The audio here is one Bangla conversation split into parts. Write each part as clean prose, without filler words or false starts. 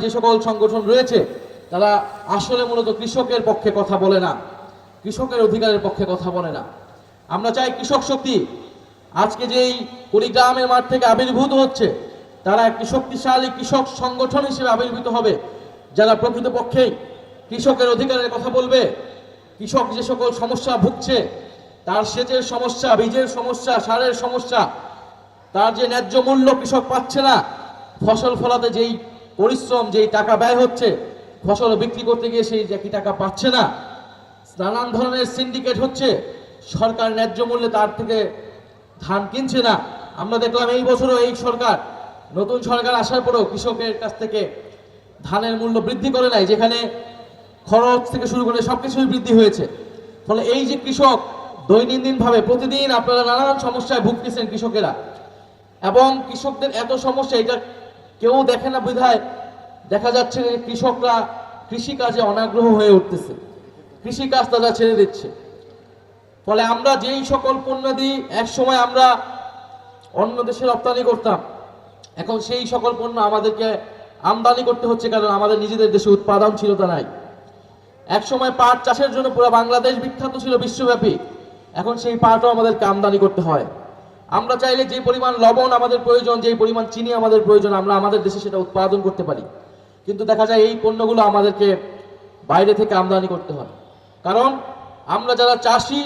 যে সকল সংগঠন রয়েছে তারা আসলে মূলত কৃষকের পক্ষে কথা বলে না, কৃষকের অধিকারের পক্ষে কথা বলে না। আমরা চাই কৃষক শক্তি আজকে যেই কুড়িগ্রামের মাঠ থেকে আবির্ভূত হচ্ছে তারা একটি শক্তিশালী কৃষক সংগঠন হিসেবে আবির্ভূত হবে, যারা প্রকৃতপক্ষেই কৃষকের অধিকারের কথা বলবে। কৃষক যে সকল সমস্যা ভুগছে, তার সেচের সমস্যা, বীজের সমস্যা, সারের সমস্যা, তার যে ন্যায্য মূল্য কৃষক পাচ্ছে না, ফসল ফলাতে যেই পরিশ্রম, যেই টাকা ব্যয় হচ্ছে, ফসল বিক্রি করতে গিয়ে সেই একই টাকা পাচ্ছে না, নানান ধরনের সিন্ডিকেট হচ্ছে, সরকার ন্যায্য মূল্যে তার থেকে ধান কিনছে না। আমরা দেখলাম এই বছরও এই সরকার, নতুন সরকার আসার পরেও কৃষকের কাছ থেকে ধানের মূল্য বৃদ্ধি করে নাই, যেখানে খরচ থেকে শুরু করে সবকিছুই বৃদ্ধি হয়েছে। ফলে এই যে কৃষক দৈনন্দিনভাবে প্রতিদিন আপনারা নানান সমস্যায় ভুগতেছেন কৃষকেরা, এবং কৃষকদের এত সমস্যা এটা কেউ দেখে না বিধায় দেখা যাচ্ছে যে কৃষকরা কৃষিকাজে অনাগ্রহ হয়ে উঠতেছে, কৃষিকাজ তারা ছেড়ে দিচ্ছে। ফলে আমরা যেই সকল পণ্যাদি এক সময় আমরা অন্য দেশে রপ্তানি করতাম, এখন সেই সকল পণ্য আমাদেরকে আমদানি করতে হচ্ছে, কারণ আমাদের নিজেদের দেশে উৎপাদনশীলতা নাই। এক সময় পাট চাষের জন্য পুরো বাংলাদেশ বিখ্যাত ছিল বিশ্বব্যাপী, এখন সেই পাটও আমাদেরকে আমদানি করতে হয়। আমরা চাইলে যে পরিমাণ লবণ আমাদের প্রয়োজন, যে পরিমাণ চিনি আমাদের প্রয়োজন, আমরা আমাদের দেশে সেটা উৎপাদন করতে পারি, কিন্তু দেখা যায় এই পণ্যগুলো আমাদেরকে বাইরে থেকে আমদানি করতে হয়। কারণ আমরা যারা চাষি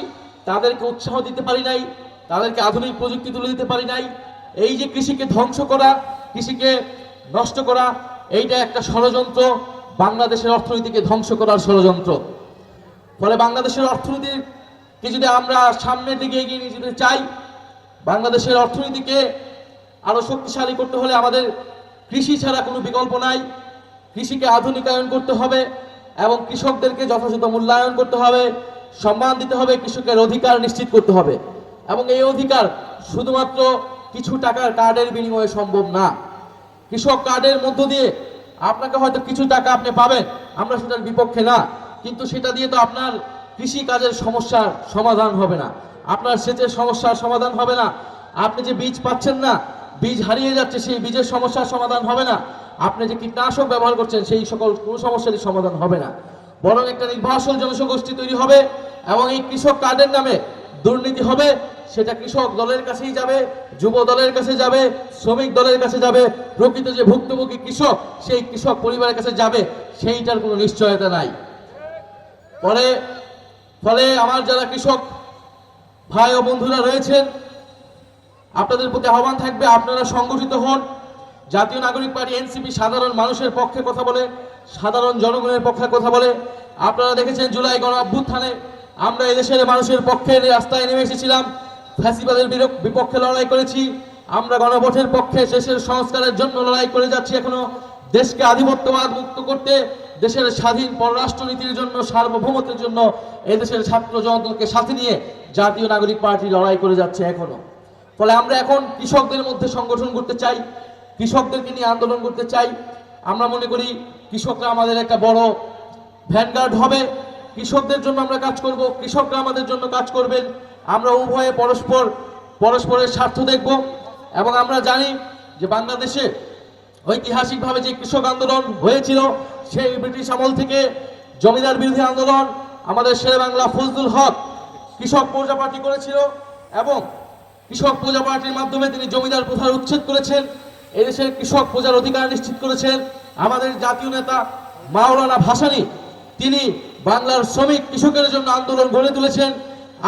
তাদেরকে উৎসাহ দিতে পারি নাই, তাদেরকে আধুনিক প্রযুক্তি তুলে দিতে পারি নাই। এই যে কৃষিকে ধ্বংস করা, কৃষিকে নষ্ট করা, এইটা একটা ষড়যন্ত্র, বাংলাদেশের অর্থনীতিকে ধ্বংস করার ষড়যন্ত্র। ফলে বাংলাদেশের অর্থনীতিকে যদি আমরা সামনের দিকে এগিয়ে নিয়ে যেতে চাই, বাংলাদেশের অর্থনীতিকে আরো শক্তিশালী করতে হলে আমাদের কৃষি ছাড়া কোনো বিকল্প নাই। কৃষিকে আধুনিকায়ন করতে হবে এবং কৃষকদেরকে যথাযথ মূল্যায়ন করতে হবে, সম্মান দিতে হবে, কৃষকের অধিকার নিশ্চিত করতে হবে। এবং এই অধিকার শুধুমাত্র কিছু টাকার কার্ডের বিনিময়ে সম্ভব না। কৃষক কার্ডের মধ্য দিয়ে আপনাকে হয়তো কিছু টাকা আপনি পাবেন, আমরা সেটার বিপক্ষে না, কিন্তু সেটা দিয়ে তো আপনার কৃষি কাজের সমস্যার সমাধান হবে না, আপনার সেচের সমস্যার সমাধান হবে না, আপনি যে বীজ পাচ্ছেন না, বীজ হারিয়ে যাচ্ছে, সেই বীজের সমস্যার সমাধান হবে না, আপনি যে কীটনাশক ব্যবহার করছেন সেই সকল কোনো সমস্যারই সমাধান হবে না। বরং একটা নির্ভরশীল জনগোষ্ঠী তৈরি হবে এবং এই কৃষক কার্ডের নামে দুর্নীতি হবে। সেটা কৃষক দলের কাছেই যাবে, যুব দলের কাছে যাবে, শ্রমিক দলের কাছে যাবে, প্রকৃত যে ভুক্তভোগী কৃষক সেই কৃষক পরিবারের কাছে যাবে, সেইটার কোনো নিশ্চয়তা নাই। ফলে আমার যারা কৃষক ভাই ও বন্ধুরা রয়েছেন, আপনাদের প্রতি আহ্বান থাকবে, আপনারা সংগঠিত হন। জাতীয় নাগরিক পার্টি এনসিপি সাধারণ মানুষের পক্ষে কথা বলে, সাধারণ জনগণের পক্ষে কথা বলে। আপনারা দেখেছেন জুলাই গণ অভ্যুত্থানে আমরা এদেশের মানুষের পক্ষে রাস্তায় নেমে এসেছিলাম, ফ্যাসিবাদের বিপক্ষে লড়াই করেছি, আমরা গণভোটের পক্ষে দেশের সংস্কারের জন্য লড়াই করে যাচ্ছি এখনো, দেশকে আধিপত্যবাদ মুক্ত করতে, দেশের স্বাধীন পররাষ্ট্রনীতির জন্য, সার্বভৌমত্বের জন্য এদেশের ছাত্র জনতাকে সাথে নিয়ে জাতীয় নাগরিক পার্টি লড়াই করে যাচ্ছে এখনো। ফলে আমরা এখন কৃষকদের মধ্যে সংগঠন করতে চাই, কৃষকদেরকে নিয়ে আন্দোলন করতে চাই। আমরা মনে করি কৃষকরা আমাদের একটা বড় ভ্যানগার্ড হবে, কৃষকদের জন্য আমরা কাজ করব, কৃষকরা আমাদের জন্য কাজ করবেন। আমরা উভয়ে পরস্পরের স্বার্থ দেখব। এবং আমরা জানি যে বাংলাদেশে ঐতিহাসিকভাবে যে কৃষক আন্দোলন হয়েছিল, সেই ব্রিটিশ আমল থেকে জমিদার বিরোধী আন্দোলন আমাদের শেরে বাংলা ফজলুল হক কৃষক প্রজা পার্টি করেছিল, এবং কৃষক প্রজা পার্টির মাধ্যমে তিনি জমিদার প্রথার উচ্ছেদ করেছেন, এদেশের কৃষক প্রজার অধিকার নিশ্চিত করেছেন। আমাদের জাতীয় নেতা মাওলানা ভাসানী তিনি বাংলার শ্রমিক কৃষকের জন্য আন্দোলন গড়ে তুলেছেন।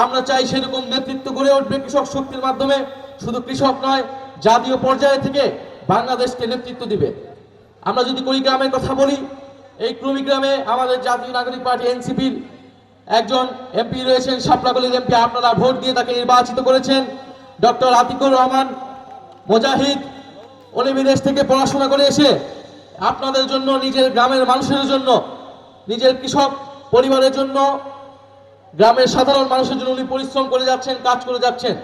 আমরা চাই সেরকম নেতৃত্ব গড়ে উঠবে কৃষক শক্তির মাধ্যমে। শুধু কৃষক নয়, জাতীয় পর্যায়ে থেকে বাংলাদেশকে নেতৃত্ব দিবে। আমরা যদি কুড়িগ্রামের কথা বলি, এই কুড়িগ্রামে আমাদের জাতীয় নাগরিক পার্টি এনসিপির একজন এমপি রয়েছেন, শাপলাকলির এমপি, আপনারা ভোট দিয়ে তাকে নির্বাচিত করেছেন, ডক্টর আতিকুর রহমান মুজাহিদ। উনি বিদেশ থেকে পড়াশোনা করে এসে আপনাদের জন্য, নিজের গ্রামের মানুষের জন্য, নিজের কৃষক পরিবারের জন্য, গ্রামের সাধারণ মানুষের জন্য উনি পরিশ্রম করে যাচ্ছেন, কাজ করে যাচ্ছেন।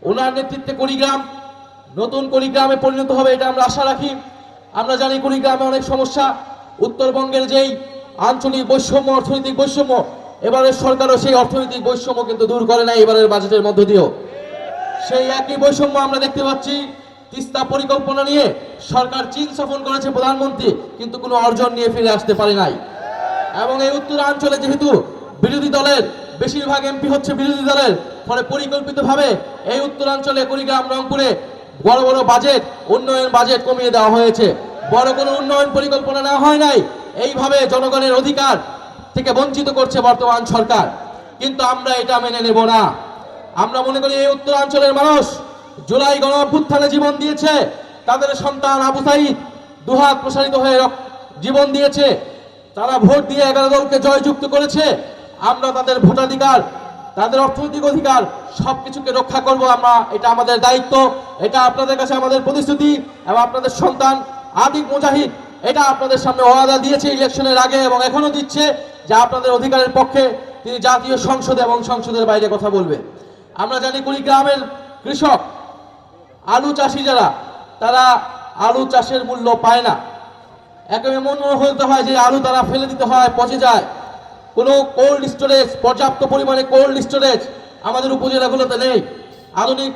ওনার নেতৃত্বে কুড়িগ্রাম নতুন কুড়িগ্রামে পরিণত হবে, এটা আমরা আশা রাখি। আমরা জানি কুড়িগ্রামে অনেক সমস্যা, উত্তরবঙ্গের যেই আঞ্চলিক বৈষম্য, অর্থনৈতিক বৈষম্য, এবারের সরকারও সেই অর্থনৈতিক বৈষম্য কিন্তু দূর করে নাই এবারের বাজেটের মধ্য দিয়েও। সেই একই বৈষম্য আমরা দেখতে পাচ্ছি তিস্তা পরিকল্পনা নিয়ে সরকার চীন সফর করেছে প্রধানমন্ত্রী, কিন্তু কোনো অর্জন নিয়ে ফিরে আসতে পারে নাই। এবং এই উত্তরাঞ্চলে যেহেতু বিরোধী দলের বেশিরভাগ এমপি হচ্ছে বিরোধী দলের, ফলে পরিকল্পিতভাবে এই উত্তরাঞ্চলে কুড়িগ্রাম রংপুরে বড় বড় বাজেট, উন্নয়ন বাজেট কমিয়ে দেওয়া হয়েছে। বড় কোনো উন্নয়ন পরিকল্পনা নেওয়া হয় নাই। এইভাবে জনগণের অধিকার থেকে বঞ্চিত করছে বর্তমান সরকার, কিন্তু আমরা এটা মেনে নেব না। আমরা মনে করি এই উত্তরাঞ্চলের মানুষ জুলাই গণ অভ্যুত্থানে জীবন দিয়েছে, তাদের সন্তান আবু সাঈদ দুহাত প্রসারিত হয়ে জীবন দিয়েছে, তারা ভোট দিয়ে 11 দলকে জয়যুক্ত করেছে। আমরা তাদের ভোটাধিকার, তাদের অর্থনৈতিক অধিকার সবকিছুকে রক্ষা করব আমরা, এটা আমাদের দায়িত্ব, এটা আপনাদের কাছে আমাদের প্রতিশ্রুতি। এবং আপনাদের সন্তান আতিক মুজাহিদ এটা আপনাদের সামনে ওয়াদা দিয়েছে ইলেকশনের আগে এবং এখনো দিচ্ছে যে আপনাদের অধিকারের পক্ষে তিনি জাতীয় সংসদে এবং সংসদের বাইরে কথা বলবে। আমরা জানি কুড়িগ্রামের কৃষক আলু চাষি যারা, তারা আলু চাষের মূল্য পায় না। একেবারে মনে হতে হয় যে আলু তারা ফেলে দিতে হয়, পচে যায়। কোনো কোল্ড স্টোরেজ, পর্যাপ্ত পরিমাণে কোল্ড স্টোরেজ আমাদের উপজেলাগুলোতে নেই। আধুনিক